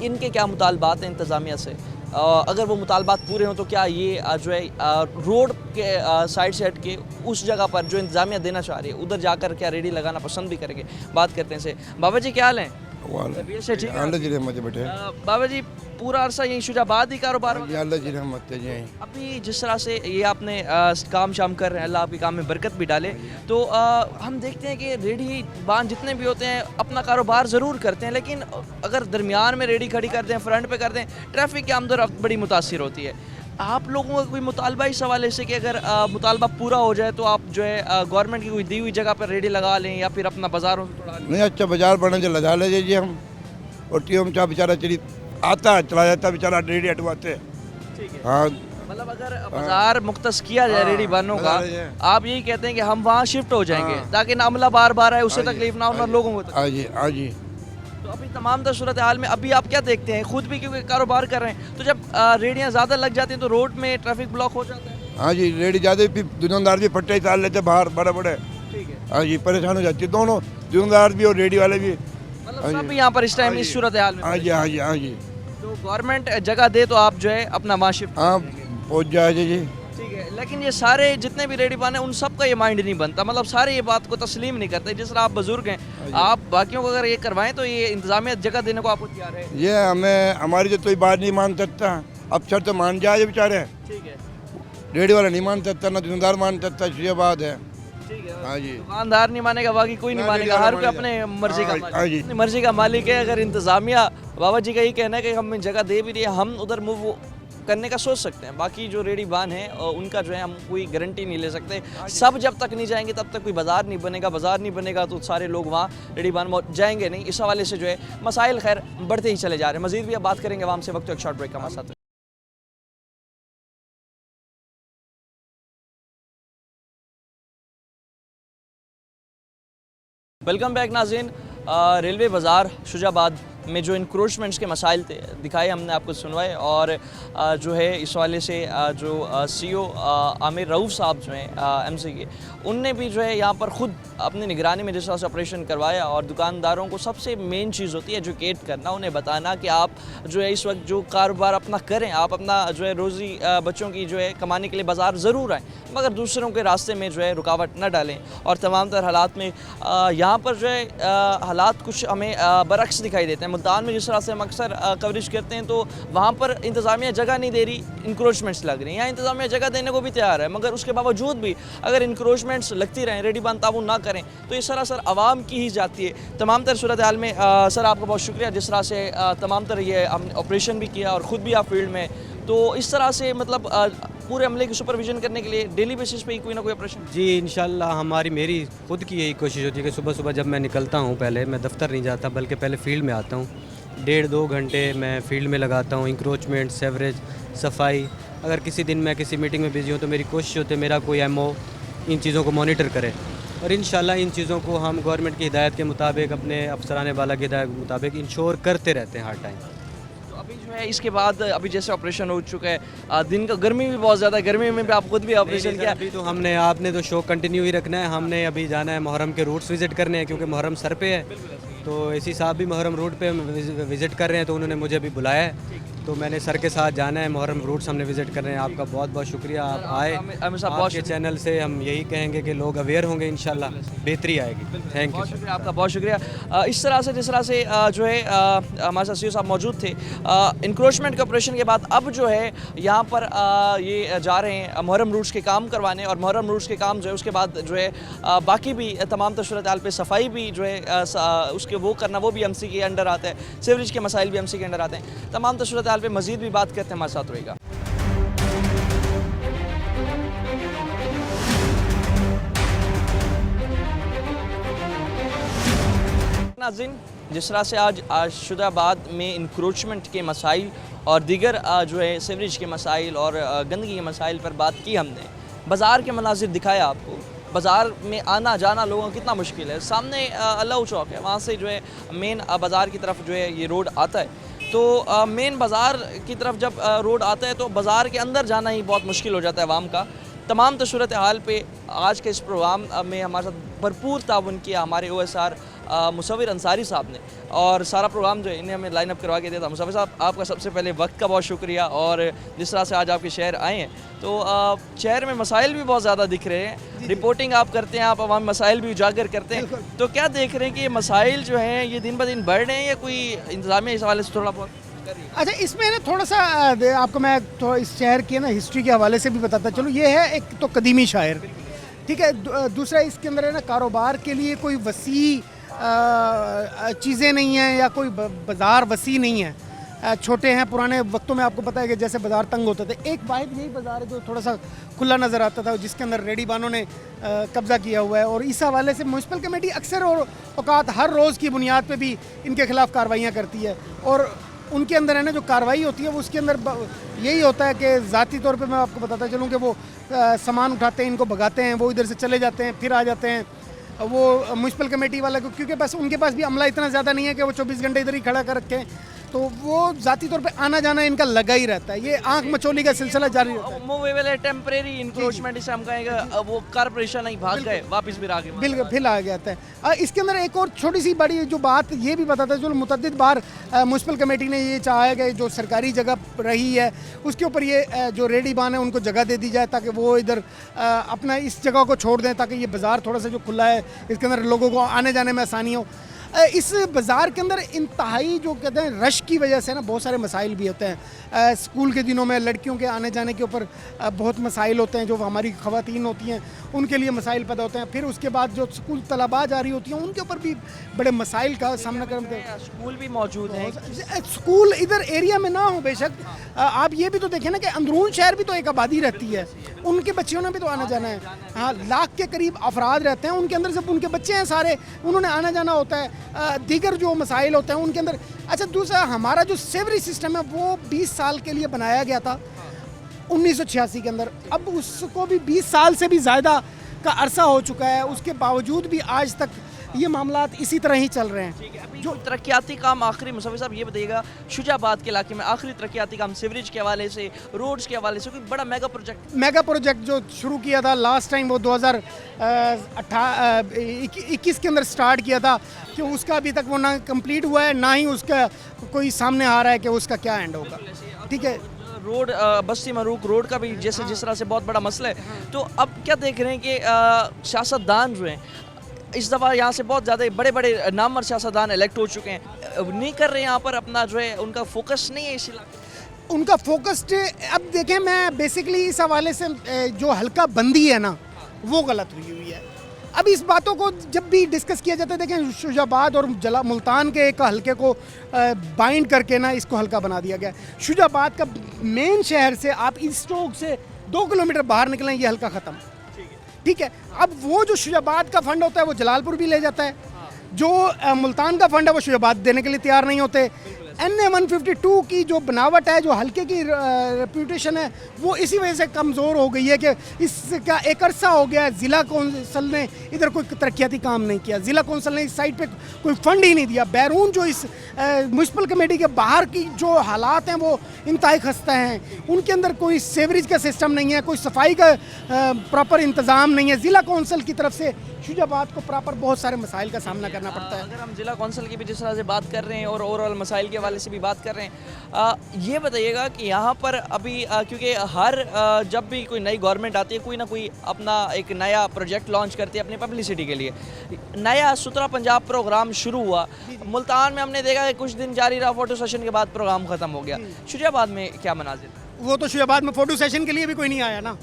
इनके क्या मुतालबात हैं इंतज़ामिया से? अगर वो मुतालबात पूरे हों तो क्या ये जो है रोड के साइड से हट के उस जगह पर जो इंतज़ामिया देना चाह रही है उधर जाकर क्या रेडी लगाना पसंद भी करेंगे? बात करते हैं इनसे। बाबा जी क्या हाल है? तबीयत से ठीक है? बाबा जी पूरा अरसा यहीं शुजाबाद ही कारोबार? अभी जिस तरह से ये आपने काम शाम कर रहे हैं, अल्लाह आपके काम में बरकत भी डाले, तो हम देखते हैं कि रेडी बान जितने भी होते हैं अपना कारोबार ज़रूर करते हैं, लेकिन अगर दरमियान में रेडी खड़ी कर दें, फ्रंट पे कर दें, ट्रैफिक की आमदोरफ्त बड़ी मुतासिर होती है। आप लोगों का कोई मुतालबा इस हवाले से कि अगर मुतालबा पूरा हो जाए तो आप जो है गवर्नमेंट की कोई दी हुई जगह पर रेडी लगा लें या फिर अपना बाज़ारों से थोड़ा नहीं, अच्छा बाजार बढ़ने से लगा ले जी हम, और टीएम चाह बेचारा चली आता है चला जाता बेचारा रेडी हटवाते। ठीक है, हाँ, मतलब अगर बाजार मुख्तस किया जाए रेडी बानों का, आप यही कहते हैं कि हम वहाँ शिफ्ट हो जाएंगे ताकि ना अमला बार बार आए, उससे तकलीफ ना हो ना लोगों को। हाँ जी, हाँ जी। तो अभी तमाम तर सूरत हाल में अभी आप क्या देखते हैं, खुद भी क्योंकि कारोबार कर रहे हैं, तो जब रेडियाँ ज़्यादा लग जाती हैं तो रोड में ट्रैफिक ब्लॉक हो जाता है? हाँ जी, रेडी ज़्यादा भी दुकानदार भी फट्टे डाल लेते बाहर बड़े बड़े। ठीक है, हाँ जी, परेशान हो जाती है दोनों, दुकानदार भी और रेडी वाले भी। मतलब सब यहाँ पर इस टाइम इस सूरत हाल में। हाँ जी, हाँ जी, हाँ जी। तो गवर्नमेंट जगह दे तो आप जो है अपना वहाँ शिफ्ट। हाँ, पहुँच जाए जी। ठीक है, लेकिन ये सारे जितने भी रेडी बान हैं उन सब का ये माइंड नहीं बनता, मतलब सारे ये बात को तस्लीम नहीं करते। जिस तरह आप बुजुर्ग हैं, आप बाकियों को अगर ये करवाएं तो ये इंतजामिया जगह देने को आपको तैयार है? ये हमें हमारी जो कोई बात नहीं मान सकता, अब शर्त तो मान जाए बेचारे। ठीक है, रेडी वाला नहीं मान सकता, ना दुकानदार मान सकता, ये बात है। ठीक है, हाँ जी, दुकानदार नहीं मानेगा, बाकी कोई नहीं मानेगा, हर कोई अपने मर्जी का हाँ जी। अपनी मर्जी का मालिक है। अगर इंतजामिया, बाबा जी का यही कहना है कि हम जगह दे भी रही है, हम उधर मूव करने का सोच सकते हैं, बाकी जो रेडी बान है उनका जो है हम कोई गारंटी नहीं ले सकते। सब जब तक नहीं जाएंगे तब तक कोई बाज़ार नहीं बनेगा, बाज़ार नहीं बनेगा तो सारे लोग वहाँ रेडी बान जाएंगे नहीं। इस हवाले से जो है मसाइल खैर बढ़ते ही चले जा रहे हैं। मज़ीद भी अब बात करेंगे आवाम से, वक्त एक शॉर्ट ब्रेक का हमारे साथ। वेलकम बैक नाज़रीन। रेलवे बाज़ार शुजाबाद में जो इंक्रोचमेंट्स के मसाइल थे दिखाए, हमने आपको सुनवाए। और जो है इस वाले से जो CEO आमिर रऊफ़ साहब जो हैं MC के, उनने भी जो है यहाँ पर ख़ुद अपनी निगरानी में जिस तरह से ऑपरेशन करवाया। और दुकानदारों को सबसे मेन चीज़ होती है एजुकेट करना, उन्हें बताना कि आप जो है इस वक्त जो कारोबार अपना करें, आप अपना जो है रोज़ी बच्चों की जो है कमाने के लिए बाज़ार ज़रूर आएँ, मगर दूसरों के रास्ते में जो है रुकावट न डालें। और तमाम तर हालात में यहाँ पर जो है हालात कुछ हमें बरक्स दिखाई देते हैं। मुल्तान में जिस तरह से हम अक्सर कवरेज करते हैं तो वहाँ पर इंतज़ामिया जगह नहीं दे रही, इंक्रोचमेंट्स लग रही हैं। यहाँ इंतज़ामिया जगह देने को भी तैयार है, मगर उसके बावजूद भी अगर इंक्रोचमेंट्स लगती रहें, रेडी बंद ताबून ना करें, तो ये सरासर आवाम की ही जाती है। तमाम तर सूरत हाल में सर आपका बहुत शुक्रिया, जिस तरह से तमाम तर ये हमने ऑपरेशन भी किया और ख़ुद भी आप फील्ड में, तो इस तरह से मतलब पूरे अमले की सुपरविजन करने के लिए डेली बेसिस पे ही कोई ना कोई ऑपरेशन। जी इंशाल्लाह मेरी खुद की यही कोशिश होती है कि सुबह सुबह जब मैं निकलता हूँ, पहले मैं दफ्तर नहीं जाता बल्कि पहले फील्ड में आता हूँ। 1.5-2 घंटे मैं फील्ड में लगाता हूँ, इंक्रोचमेंट, सेवरेज, सफाई। अगर किसी दिन मैं किसी मीटिंग में बिजी हूँ तो मेरी कोशिश होती है मेरा कोई MO इन चीज़ों को मॉनिटर करे, और इंशाल्लाह इन चीज़ों को हम गवर्नमेंट की हिदायत के मुताबिक, अपने अफसरान वाला की हिदायत के मुताबिक इंश्योर करते रहते हैं हर टाइम। तो अभी जो है इसके बाद अभी जैसे ऑपरेशन हो चुका है, दिन का गर्मी भी बहुत ज़्यादा है, गर्मी में भी आप खुद भी ऑपरेशन किया। अभी तो आपने तो शो कंटिन्यू ही रखना है। हमने अभी जाना है मुहर्रम के रूट्स विज़िट करने हैं, क्योंकि मुहर्रम सर पे है। तो इसी साहब भी मुहर्रम रूट पे विज़िट कर रहे हैं, तो उन्होंने मुझे अभी बुलाया है, तो मैंने सर के साथ जाना है। मुहर्रम रूट्स हमने विज़िट कर रहे हैं। आपका बहुत बहुत शुक्रिया, आप आए। आपके चैनल से हम यही कहेंगे कि लोग अवेयर होंगे, इंशाल्लाह बेहतरी आएगी। थैंक यू, शुक्रिया आपका, बहुत शुक्रिया। इस तरह से जिस तरह से जो है हमारे साथ CEO साहब मौजूद थे, इंक्रोचमेंट के ऑपरेशन के बाद अब जो है यहाँ पर ये जा रहे हैं मुहर्रम रूट्स के काम करवाने, और मुहर्रम रूट्स के काम जो है उसके बाद जो है बाकी भी तमाम सूरत हाल पे सफाई भी जो है उसके वो करना, वो भी MC के अंडर आता है। सीवरेज के मसाइल भी MC के अंडर आते हैं। तमाम सूरत हाल पे मज़ीद भी बात करते हैं, हमारे साथ रहेगा। नाज़रीन, जिस तरह से आज शुदाबाद में इंक्रोचमेंट के मसाइल और दीगर जो है सीवरेज के मसाइल और गंदगी के मसाइल पर बात की हमने, बाज़ार के मनाजिर दिखाया आपको। बाज़ार में आना जाना लोगों को कितना मुश्किल है। सामने अल्लाह चौक है, वहाँ से जो है मेन बाज़ार की तरफ जो है ये रोड आता है। तो मेन बाज़ार की तरफ जब रोड आता है तो बाज़ार के अंदर जाना ही बहुत मुश्किल हो जाता है आवाम का। तमाम सूरत हाल पे आज के इस प्रोग्राम में हमारे साथ भरपूर ताउन किया हमारे OSR मुसव्विर अंसारी साहब ने, और सारा प्रोग्राम जो है इन्हें हमें लाइन अप करवा के दिया था। मुसव्विर साहब, आपका सबसे पहले वक्त का बहुत शुक्रिया, और जिस तरह से आज आपके शहर आए हैं तो शहर में मसाइल भी बहुत ज़्यादा दिख रहे हैं। रिपोर्टिंग आप करते हैं, आप अवाम मसाइल भी उजागर करते हैं, तो क्या देख रहे हैं कि ये मसाइल जो हैं ये दिन ब दिन बढ़ रहे हैं या कोई इंतज़ामिया इस हवाले से थोड़ा बहुत? अच्छा, इसमें ना थोड़ा सा आपको मैं तो इस शहर की ना हिस्ट्री के हवाले से भी बताता चलो। ये है एक तो कदीमी शायर, ठीक है। दूसरा इसके अंदर है ना कारोबार के लिए कोई वसी चीज़ें नहीं हैं, या कोई बाज़ार वसी नहीं है। छोटे हैं, पुराने वक्तों में आपको पता है कि जैसे बाज़ार तंग होते थे। एक वाहिद यही बाज़ार है जो थोड़ा सा खुला नज़र आता था, जिसके अंदर रेडी बानों ने कब्ज़ा किया हुआ है। और इस हवाले से म्यूनसिपल कमेटी अक्सर और औकात हर रोज़ की बुनियाद पे भी इनके ख़िलाफ़ कार्रवाइयाँ करती है, और उनके अंदर है ना जो कार्रवाई होती है वो उसके अंदर यही होता है कि ज़ाती तौर पे मैं आपको बताता चलूँ कि वो सामान उठाते हैं, इनको भगाते हैं, वो इधर से चले जाते हैं, फिर आ जाते हैं। वो म्यूनसिपल कमेटी वाला को, क्योंकि बस उनके पास भी अमला इतना ज़्यादा नहीं है कि वो 24 घंटे इधर ही खड़ा कर रखें, तो वो ज़ाती तौर पे आना जाना इनका लगा ही रहता है। ये आंख मचोली का सिलसिला जारी रहता है। मूवेबल है, टेम्परेरी इंक्रोचमेंट इसे हम कहेंगे, वो कारपोरेशन नहीं भाग गए, वापस भी आ गए, बिल्कुल फिर आ गया था। इसके अंदर एक और छोटी सी बड़ी जो बात ये भी बताता है, जो मुतअद्दिद बार म्यूनसिपल कमेटी ने ये चाहा है कि जो सरकारी जगह रही है उसके ऊपर ये जो रेडी बान है उनको जगह दे दी जाए, ताकि वो इधर अपना इस जगह को छोड़ दें, ताकि ये बाज़ार थोड़ा सा जो खुला है इसके अंदर लोगों को आने जाने में आसानी हो। इस बाज़ार के अंदर इंतहाई जो कहते हैं रश की वजह से ना बहुत सारे मसाइल भी होते हैं। स्कूल के दिनों में लड़कियों के आने जाने के ऊपर बहुत मसाइल होते हैं, जो हमारी ख़वातीन होती हैं उनके लिए मसाइल पैदा होते हैं। फिर उसके बाद जो स्कूल तलबा जा रही होती हैं उनके ऊपर भी बड़े मसाइल का सामना करते हैं। स्कूल भी मौजूद है, स्कूल इधर एरिया में ना हो बेशक, आप ये भी तो देखें ना कि अंदरून शहर भी तो एक आबादी रहती है, उनके बच्चियों ने भी तो आना जाना है। हाँ, लाख के करीब अफराद रहते हैं, उनके अंदर जब उनके बच्चे हैं सारे, उन्होंने आना जाना होता है। दीगर जो मसाइल होते हैं उनके अंदर। अच्छा, दूसरा हमारा जो सेवरेज सिस्टम है वो 20 साल के लिए बनाया गया था 1986 के अंदर। अब उसको भी 20 साल से भी ज़्यादा का अरसा हो चुका है, उसके बावजूद भी आज तक ये मामलात इसी तरह ही चल रहे हैं। ठीक है, अभी जो तरक्याती काम आखिरी मुसफ़ी साहब ये बताइएगा, शुजाबाद के इलाके में आखिरी तरक्याती काम सीवरेज के हवाले से, रोड्स के हवाले से कोई बड़ा मेगा प्रोजेक्ट जो शुरू किया था लास्ट टाइम वो 2021 के अंदर स्टार्ट किया था, कि उसका अभी तक वो ना कंप्लीट हुआ है, ना ही उसका कोई सामने आ रहा है कि उसका क्या एंड होगा। ठीक है, रोड बस्ती मरूक रोड का भी जैसे जिस तरह से बहुत बड़ा मसला है, तो अब क्या देख रहे हैं कि सियासतदान जो हैं इस दफ़ा यहाँ से बहुत ज़्यादा बड़े बड़े नामवर सियासतदान इलेक्ट हो चुके हैं, नहीं कर रहे हैं यहाँ पर अपना जो है, उनका फोकस नहीं है इस इलाके। उनका फोकस अब देखें, मैं बेसिकली इस हवाले से जो हल्का बंदी है ना वो गलत हुई है। अब इस बातों को जब भी डिस्कस किया जाता है, देखें शुजाबाद और मुल्तान के एक हल्के को बाइंड करके ना इसको हल्का बना दिया गया। शुजाबाद का मेन शहर से आप ईस्ट चौक से 2 किलोमीटर बाहर निकलें, ये हल्का ख़त्म। ठीक है, अब वो जो शुजाबाद का फंड होता है वो जलालपुर भी ले जाता है, जो मुल्तान का फंड है वो शुजाबाद देने के लिए तैयार नहीं होते। NA 152 की जो बनावट है, जो हल्के की रेपूटेशन है, वो इसी वजह से कमज़ोर हो गई है कि इसका एक अरसा हो गया है ज़िला कौंसल ने इधर कोई तरक्याती काम नहीं किया, ज़िला कौंसल ने इस साइड पे कोई फंड ही नहीं दिया। बैरून जो इस म्यूनसिपल कमेटी के बाहर की जो हालात हैं वो इंतहाई खस्ता हैं, उनके अंदर कोई सेवरेज का सिस्टम नहीं है, कोई सफाई का प्रॉपर इंतज़ाम नहीं है। ज़िला कौंसल की तरफ से शुजाबाद को प्रॉपर बहुत सारे मसाइल का सामना करना पड़ता है। अगर हम ज़िला कौंसिल की भी जिस तरह से बात कर रहे हैं और ओवरऑल मसाइल के हवाले से भी बात कर रहे हैं, ये बताइएगा कि यहाँ पर अभी क्योंकि हर जब भी कोई नई गवर्नमेंट आती है, कोई ना कोई अपना एक नया प्रोजेक्ट लॉन्च करती है अपनी पब्लिसिटी के लिए। नया सुथरा पंजाब प्रोग्राम शुरू हुआ मुल्तान में, हमने देखा कि कुछ दिन जारी रहा, फोटो सेशन के बाद प्रोग्राम ख़त्म हो गया। शुजाबाद में क्या मनाजिर? वो तो शुजाबाद में फ़ोटो सेशन के लिए भी कोई नहीं आया ना।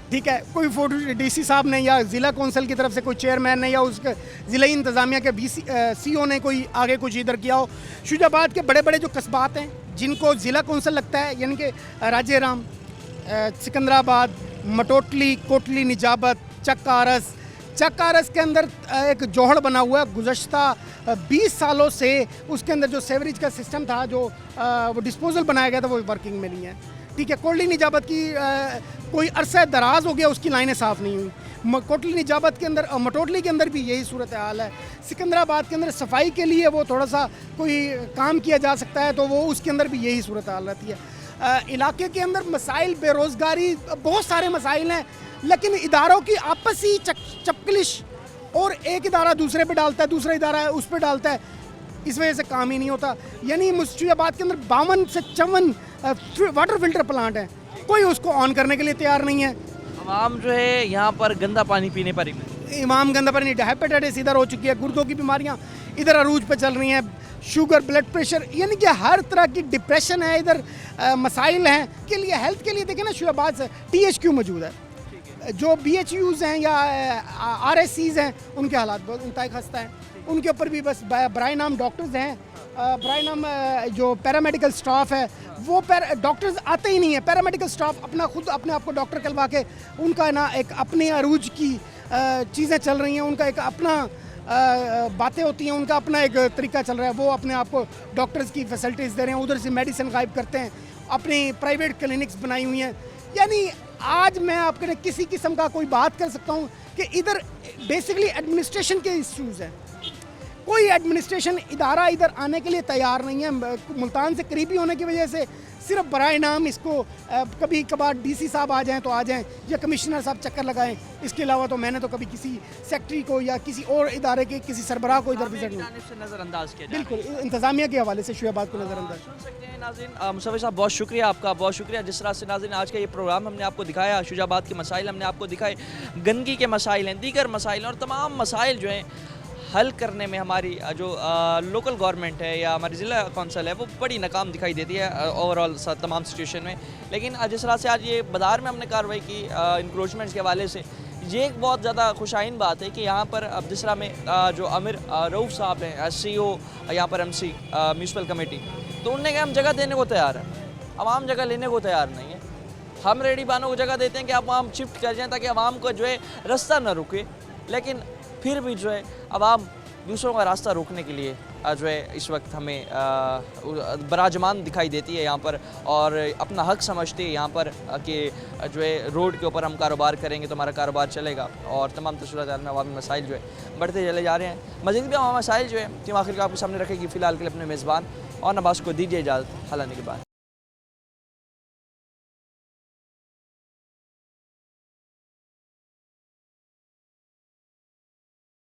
ठीक है, कोई फोटो DC साहब ने या ज़िला कौंसिल की तरफ से कोई चेयरमैन ने या उसके ज़िला इंतज़ामिया के CO ने कोई आगे कुछ इधर किया हो। शुजाबाद के बड़े बड़े जो कस्बात हैं जिनको ज़िला कौंसिल लगता है, यानी कि राजेराम, सिकंदराबाद, मटोटली, कोटली निजाबत, चक आरस के अंदर एक जोहड़ बना हुआ है। गुज़श्ता 20 सालों से उसके अंदर जो सेवरेज का सिस्टम था, जो वो डिस्पोजल बनाया गया था, वो वर्किंग में नहीं है। ठीक है, कोटली निजाबत की कोई अरसा दराज हो गया, उसकी लाइनें साफ़ नहीं हुई। कोटली निजाबत के अंदर, मटोटली के अंदर भी यही सूरत हाल है। सिकंदराबाद के अंदर सफाई के लिए वो थोड़ा सा कोई काम किया जा सकता है, तो वो उसके अंदर भी यही सूरत हाल रहती है। इलाके के अंदर मसाइल, बेरोज़गारी, बहुत सारे मसाइल हैं, लेकिन इदारों की आपसी चपकलिश, और एक इदारा दूसरे पे डालता है, दूसरा इदारा उस पर डालता है, इस वजह से काम ही नहीं होता। यानी मुस्तियाबाद के अंदर 52 से 54 वाटर फिल्टर प्लांट हैं, कोई उसको ऑन करने के लिए तैयार नहीं है। आवाम जो है यहाँ पर गंदा पानी पीने पर ही इमाम गंदा पानी, हेपेटाइटिस इधर हो चुकी है, गुर्दों की बीमारियाँ इधर अरूज पे चल रही हैं, शुगर, ब्लड प्रेशर, यानी कि हर तरह की डिप्रेशन है इधर, मसाइल हैं के लिए। हेल्थ के लिए देखें ना, शुजाबाद से THQ मौजूद है, जो BHUs हैं या RSCs हैं, उनके हालात बहुत इंतहाई खस्ता हैं। उनके ऊपर भी बस बराए नाम डॉक्टर्स हैं, बराए नाम जो पैरामेडिकल स्टाफ है, वो डॉक्टर्स आते ही नहीं है। पैरामेडिकल स्टाफ खुद अपने आप को डॉक्टर कहलवा के, उनका ना एक अपने अरूज की चीज़ें चल रही हैं, उनका एक अपना बातें होती हैं, उनका अपना एक तरीका चल रहा है। वो अपने आप को डॉक्टर्स की फैसिलिटीज़ दे रहे हैं, उधर से मेडिसिन गायब करते हैं, अपनी प्राइवेट क्लिनिक्स बनाई हुई हैं। यानी आज मैं आपके किसी किस्म का कोई बात कर सकता हूँ कि इधर बेसिकली एडमिनिस्ट्रेशन के इश्यूज़ हैं। कोई एडमिनिस्ट्रेशन इदारा इधर आने के लिए तैयार नहीं है। मुल्तान से करीबी होने की वजह से सिर्फ बराए नाम इसको कभी कभार DC साहब आ जाएं तो आ जाएं, या कमिश्नर साहब चक्कर लगाएं। इसके अलावा तो मैंने तो कभी किसी सेक्रेटरी को या किसी और इदारे के किसी सरबराह को इधर विजिट नहीं। नज़रअंदाज किया बिल्कुल, इंतज़ामिया के हवाले से शुजाबाद को नज़रअंदाज सुन सकते हैं। नाज़रीन, मुसफ़ी साहब बहुत शुक्रिया आपका, बहुत शुक्रिया। जिस तरह से नाज़रीन आज का ये प्रोग्राम हमने आपको दिखाया, शुजाबाद के मसाइल हमने आपको दिखाए, गंदगी के मसाइल हैं, दीगर मसाइल और तमाम मसाइल जो हैं हल करने में हमारी जो लोकल गवर्नमेंट है या हमारी ज़िला कौंसिल है वो बड़ी नाकाम दिखाई देती है ओवरऑल तमाम सिचुएशन में। लेकिन जिस तरह से आज ये बाज़ार में हमने कार्रवाई की इंक्रोचमेंट्स के हवाले से, ये एक बहुत ज़्यादा खुशाइन बात है कि यहाँ पर अब जिस तरह में जो आमिर रऊफ़ साहब हैं CO यहाँ पर MC म्यूनसिपल कमेटी, तो उनने कहा हम जगह देने को तैयार है, आवाम जगह लेने को तैयार नहीं है। हम रेडी बानों को जगह देते हैं कि आप वहाँ शिफ्ट कर जाएँ ताकि आवाम को जो है रास्ता न रुके, लेकिन फिर भी जो है आवाम दूसरों का रास्ता रोकने के लिए जो है इस वक्त हमें बराजमान दिखाई देती है यहाँ पर, और अपना हक समझती है यहाँ पर कि जो है रोड के ऊपर हम कारोबार करेंगे तो हमारा कारोबार चलेगा, और तमाम सूरत हाल में अवामी मसाइल जो है बढ़ते चले जा रहे हैं। मज़ीद भी अवामी मसाइल जो है क्यों आखिर आपके सामने रखेगी। फ़िलहाल के लिए अपने मेज़बान और नबास को दीजिए इजाज़त, हालांकि के बाद।